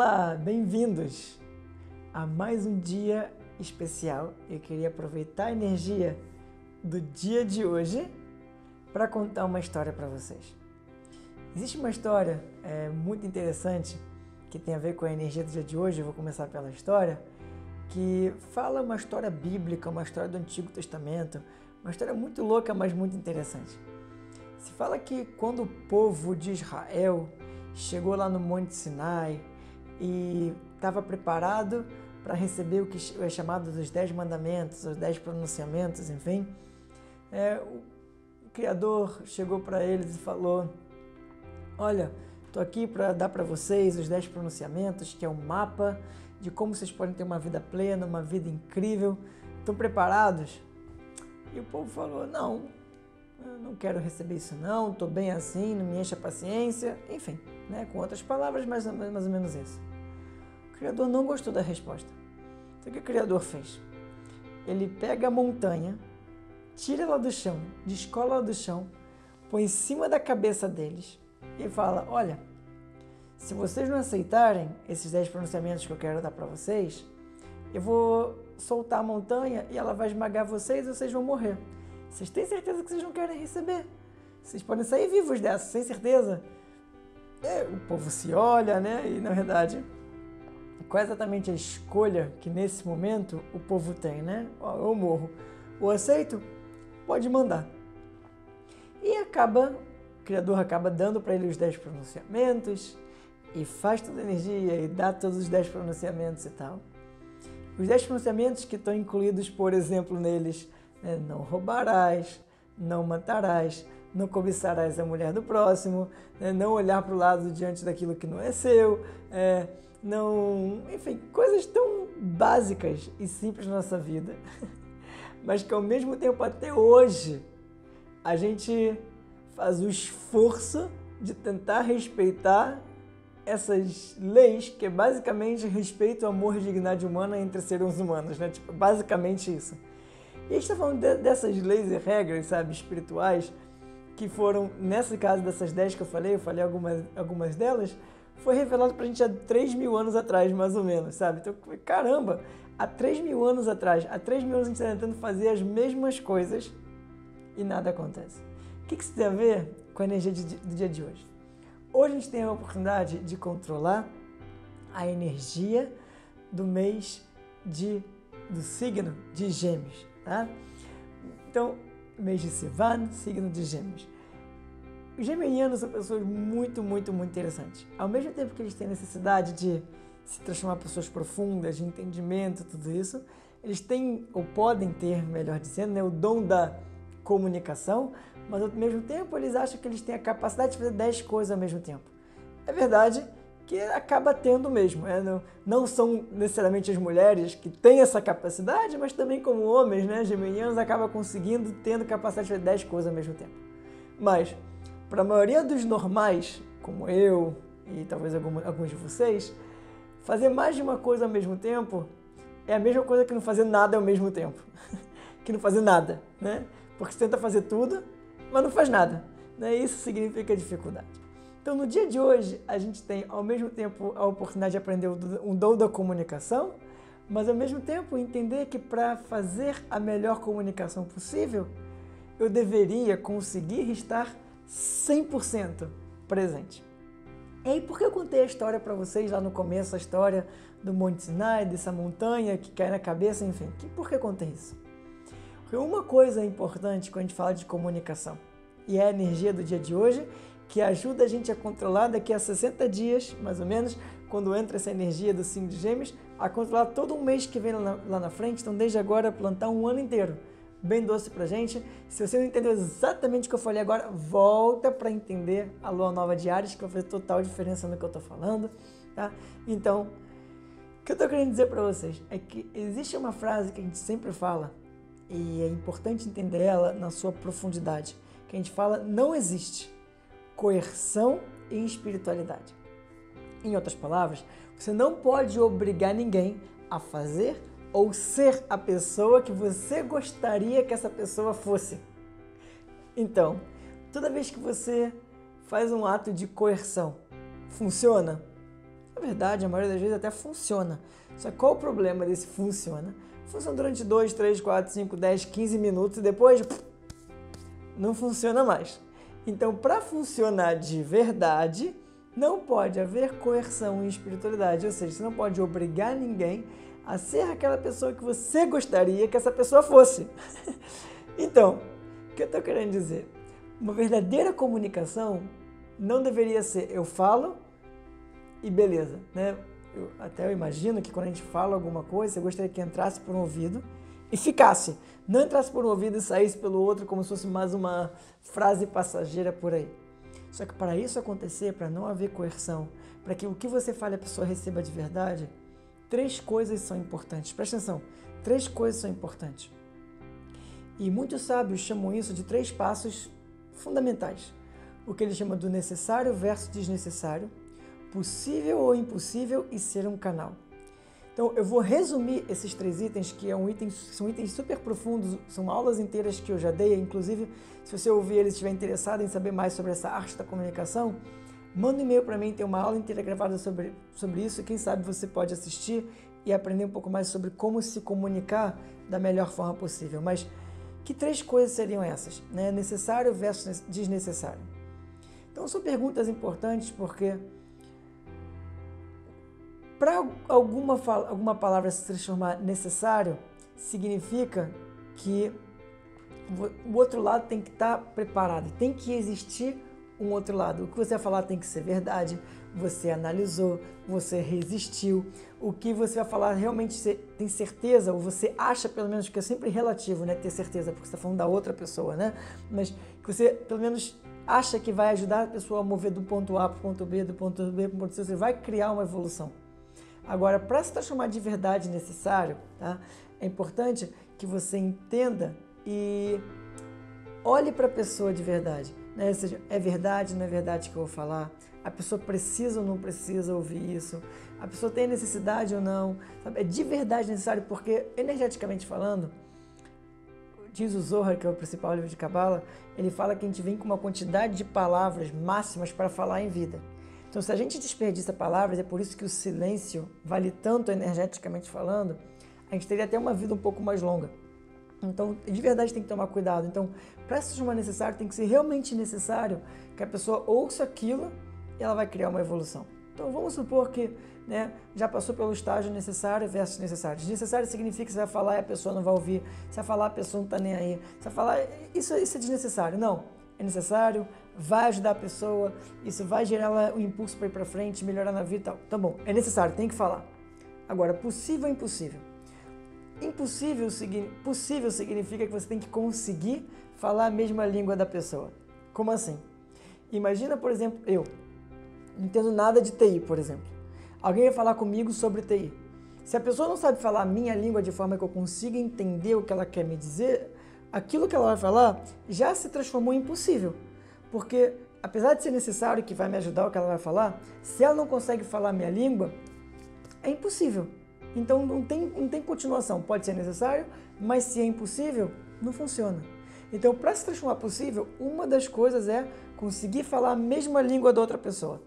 Olá, bem-vindos a mais um dia especial. Eu queria aproveitar a energia do dia de hoje para contar uma história para vocês. Existe uma história muito interessante que tem a ver com a energia do dia de hoje. Eu vou começar pela história, que fala uma história bíblica, uma história do Antigo Testamento, uma história muito louca, mas muito interessante. Se fala que quando o povo de Israel chegou lá no Monte Sinai e estava preparado para receber o que é chamado dos 10 mandamentos, os 10 pronunciamentos, enfim, o Criador chegou para eles e falou: olha, estou aqui para dar para vocês os 10 pronunciamentos, que é um mapa de como vocês podem ter uma vida plena, uma vida incrível. Estão preparados? E o povo falou: não, eu não quero receber isso não, estou bem assim, não me enche a paciência. Enfim, com outras palavras, mais ou menos isso. O Criador não gostou da resposta. Então o que o Criador fez? Ele pega a montanha, tira ela do chão, descola ela do chão, põe em cima da cabeça deles e fala: olha, se vocês não aceitarem esses 10 pronunciamentos que eu quero dar para vocês, eu vou soltar a montanha e ela vai esmagar vocês e vocês vão morrer. Vocês têm certeza que vocês não querem receber? Vocês podem sair vivos dessa, sem certeza. O povo se olha, e na verdade, qual é exatamente a escolha que nesse momento o povo tem, Eu morro, ou aceito, pode mandar. E o Criador acaba dando para ele os 10 pronunciamentos e faz toda a energia e dá todos os 10 pronunciamentos e tal. Os 10 pronunciamentos que estão incluídos, por exemplo, neles: não roubarás, não matarás, não cobiçarás a mulher do próximo, não olhar para o lado diante daquilo que não é seu, enfim, coisas tão básicas e simples na nossa vida, mas que ao mesmo tempo até hoje a gente faz o esforço de tentar respeitar essas leis, que é basicamente respeito, amor e dignidade humana entre seres humanos, basicamente isso. E a gente está falando dessas leis e regras, espirituais, que foram, nesse caso dessas 10 que eu falei algumas delas, foi revelado pra gente há 3.000 anos atrás, mais ou menos, Então, caramba, há 3.000 anos atrás, a gente está tentando fazer as mesmas coisas e nada acontece. O que isso tem a ver com a energia do dia de hoje? Hoje a gente tem a oportunidade de controlar a energia do mês do signo de Gêmeos, Então, mês de Sivan, signo de Gêmeos. Os geminianos são pessoas muito, muito, muito interessantes. Ao mesmo tempo que eles têm necessidade de se transformar em pessoas profundas, de entendimento, tudo isso, eles têm, ou podem ter, melhor dizendo, o dom da comunicação, mas ao mesmo tempo eles acham que eles têm a capacidade de fazer 10 coisas ao mesmo tempo. É verdade que acaba tendo mesmo. Não são necessariamente as mulheres que têm essa capacidade, mas também como homens, geminianos acabam tendo capacidade de fazer 10 coisas ao mesmo tempo. Mas, para a maioria dos normais, como eu e talvez alguns de vocês, fazer mais de uma coisa ao mesmo tempo é a mesma coisa que não fazer nada ao mesmo tempo. Que não fazer nada, Porque você tenta fazer tudo, mas não faz nada, Isso significa dificuldade. Então, no dia de hoje, a gente tem, ao mesmo tempo, a oportunidade de aprender um dom da comunicação, mas, ao mesmo tempo, entender que para fazer a melhor comunicação possível, eu deveria conseguir estar 100% presente. E aí, por que eu contei a história para vocês lá no começo, a história do Monte Sinai, dessa montanha que cai na cabeça, enfim? Por que eu contei isso? Porque uma coisa importante quando a gente fala de comunicação, e é a energia do dia de hoje, que ajuda a gente a controlar daqui a 60 dias, mais ou menos, quando entra essa energia do signo de Gêmeos, a controlar todo um mês que vem lá na frente. Então, desde agora, plantar um ano inteiro. Bem doce pra gente. Se você não entendeu exatamente o que eu falei agora, volta para entender a Lua Nova de Áries, que vai fazer total diferença no que eu tô falando, Então, o que eu tô querendo dizer para vocês é que existe uma frase que a gente sempre fala, e é importante entender ela na sua profundidade, que a gente fala: não existe coerção em espiritualidade. Em outras palavras, você não pode obrigar ninguém a fazer ou ser a pessoa que você gostaria que essa pessoa fosse. Então, toda vez que você faz um ato de coerção, funciona? Na verdade, a maioria das vezes até funciona. Só que qual o problema desse funciona? Funciona durante 2, 3, 4, 5, 10, 15 minutos e depois não funciona mais. Então, para funcionar de verdade, não pode haver coerção em espiritualidade. Ou seja, você não pode obrigar ninguém a ser aquela pessoa que você gostaria que essa pessoa fosse. Então, o que eu estou querendo dizer? Uma verdadeira comunicação não deveria ser eu falo e beleza, né? Eu imagino que quando a gente fala alguma coisa, eu gostaria que entrasse por um ouvido e ficasse. Não entrasse por um ouvido e saísse pelo outro como se fosse mais uma frase passageira por aí. Só que para isso acontecer, para não haver coerção, para que o que você fale a pessoa receba de verdade, 3 coisas são importantes. Presta atenção, 3 coisas são importantes. E muitos sábios chamam isso de 3 passos fundamentais. O que eles chamam do necessário versus desnecessário, possível ou impossível e ser um canal. Então, eu vou resumir esses 3 itens, que são itens super profundos, são aulas inteiras que eu já dei, inclusive, se você ouvir eles e estiver interessado em saber mais sobre essa arte da comunicação, manda um e-mail para mim, tem uma aula inteira gravada sobre isso, quem sabe você pode assistir e aprender um pouco mais sobre como se comunicar da melhor forma possível. Mas que 3 coisas seriam essas, né? Necessário versus desnecessário. Então, são perguntas importantes porque para alguma palavra se transformar necessário, significa que o outro lado tem que estar preparado, tem que existir um outro lado. O que você vai falar tem que ser verdade, você analisou, você resistiu. O que você vai falar realmente você tem certeza, ou você acha pelo menos, que é sempre relativo, né? Ter certeza, porque você está falando da outra pessoa, né? Mas que você pelo menos acha que vai ajudar a pessoa a mover do ponto A para o ponto B, do ponto B para o ponto C, você vai criar uma evolução. Agora, para se transformar de verdade necessário, tá? É importante que você entenda e olhe para a pessoa de verdade, né? Ou seja, é verdade, não é verdade que eu vou falar? A pessoa precisa ou não precisa ouvir isso? A pessoa tem necessidade ou não? Sabe? É de verdade necessário, porque energeticamente falando, diz o Zohar, que é o principal livro de Cabala, ele fala que a gente vem com uma quantidade de palavras máximas para falar em vida. Então, se a gente desperdiça palavras, é por isso que o silêncio vale tanto energeticamente falando, a gente teria até uma vida um pouco mais longa. Então, de verdade, tem que tomar cuidado. Então, para se chamar necessário, tem que ser realmente necessário que a pessoa ouça aquilo e ela vai criar uma evolução. Então, vamos supor que, né, já passou pelo estágio necessário versus necessário. Desnecessário significa que você vai falar e a pessoa não vai ouvir. Você vai falar, a pessoa não está nem aí. Você vai falar, isso é desnecessário. Não, é necessário, vai ajudar a pessoa, isso vai gerar um impulso para ir para frente, melhorar na vida e tal. Tá bom, é necessário, tem que falar. Agora, possível ou impossível? Possível significa que você tem que conseguir falar a mesma língua da pessoa. Como assim? Imagina, por exemplo, eu não entendo nada de TI, por exemplo. Alguém vai falar comigo sobre TI. Se a pessoa não sabe falar a minha língua de forma que eu consiga entender o que ela quer me dizer, aquilo que ela vai falar já se transformou em impossível. Porque, apesar de ser necessário que vai me ajudar o que ela vai falar, se ela não consegue falar a minha língua, é impossível. Então não tem continuação. Pode ser necessário, mas se é impossível, não funciona. Então, para se transformar possível, uma das coisas é conseguir falar a mesma língua da outra pessoa.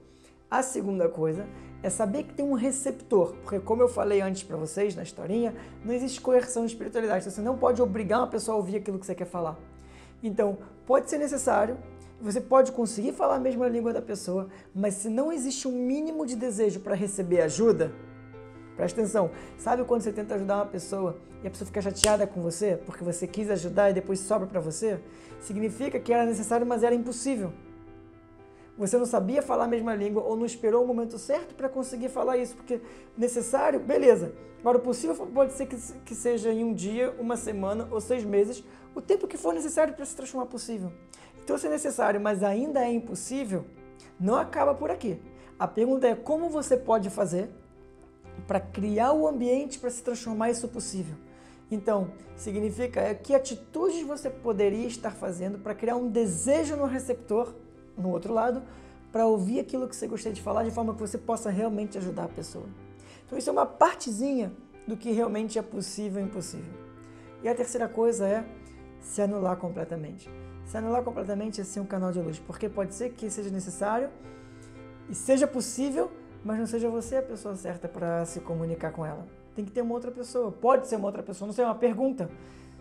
A segunda coisa é saber que tem um receptor, porque como eu falei antes para vocês na historinha, não existe coerção em espiritualidade, você não pode obrigar uma pessoa a ouvir aquilo que você quer falar. Então, pode ser necessário, você pode conseguir falar a mesma língua da pessoa, mas se não existe um mínimo de desejo para receber ajuda, presta atenção, sabe quando você tenta ajudar uma pessoa e a pessoa fica chateada com você porque você quis ajudar e depois sobra para você? Significa que era necessário, mas era impossível. Você não sabia falar a mesma língua ou não esperou o momento certo para conseguir falar isso, porque necessário, beleza. Agora, o possível pode ser que seja em um dia, uma semana ou 6 meses, o tempo que for necessário para se transformar possível. Então, se é necessário, mas ainda é impossível, não acaba por aqui. A pergunta é como você pode fazer para criar o ambiente para se transformar isso possível. Então, significa que atitudes você poderia estar fazendo para criar um desejo no receptor, no outro lado, para ouvir aquilo que você gostaria de falar de forma que você possa realmente ajudar a pessoa. Então, isso é uma partezinha do que realmente é possível e impossível. E a terceira coisa é se anular completamente. Se anular completamente é ser um canal de luz, porque pode ser que seja necessário e seja possível, mas não seja você a pessoa certa para se comunicar com ela. Tem que ter uma outra pessoa. Pode ser uma outra pessoa, não sei, uma pergunta.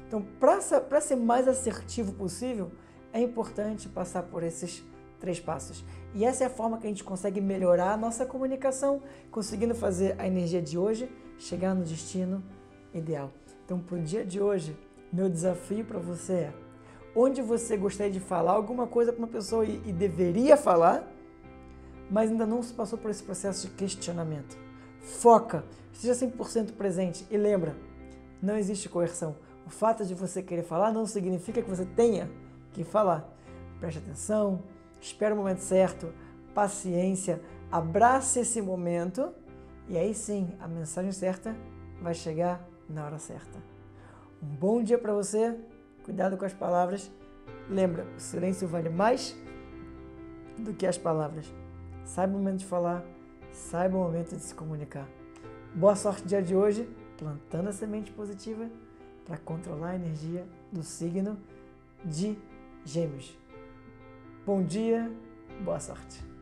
Então, para ser mais assertivo possível, é importante passar por esses 3 passos. E essa é a forma que a gente consegue melhorar a nossa comunicação, conseguindo fazer a energia de hoje chegar no destino ideal. Então, para o dia de hoje, meu desafio para você é: onde você gostaria de falar alguma coisa para uma pessoa e deveria falar, mas ainda não se passou por esse processo de questionamento. Foca, seja 100% presente e lembra, não existe coerção. O fato de você querer falar não significa que você tenha que falar. Preste atenção, espere o momento certo, paciência, abrace esse momento e aí sim a mensagem certa vai chegar na hora certa. Um bom dia para você, cuidado com as palavras. Lembra, o silêncio vale mais do que as palavras. Saiba o momento de falar, saiba o momento de se comunicar. Boa sorte no dia de hoje, plantando a semente positiva para controlar a energia do signo de Gêmeos. Bom dia, boa sorte.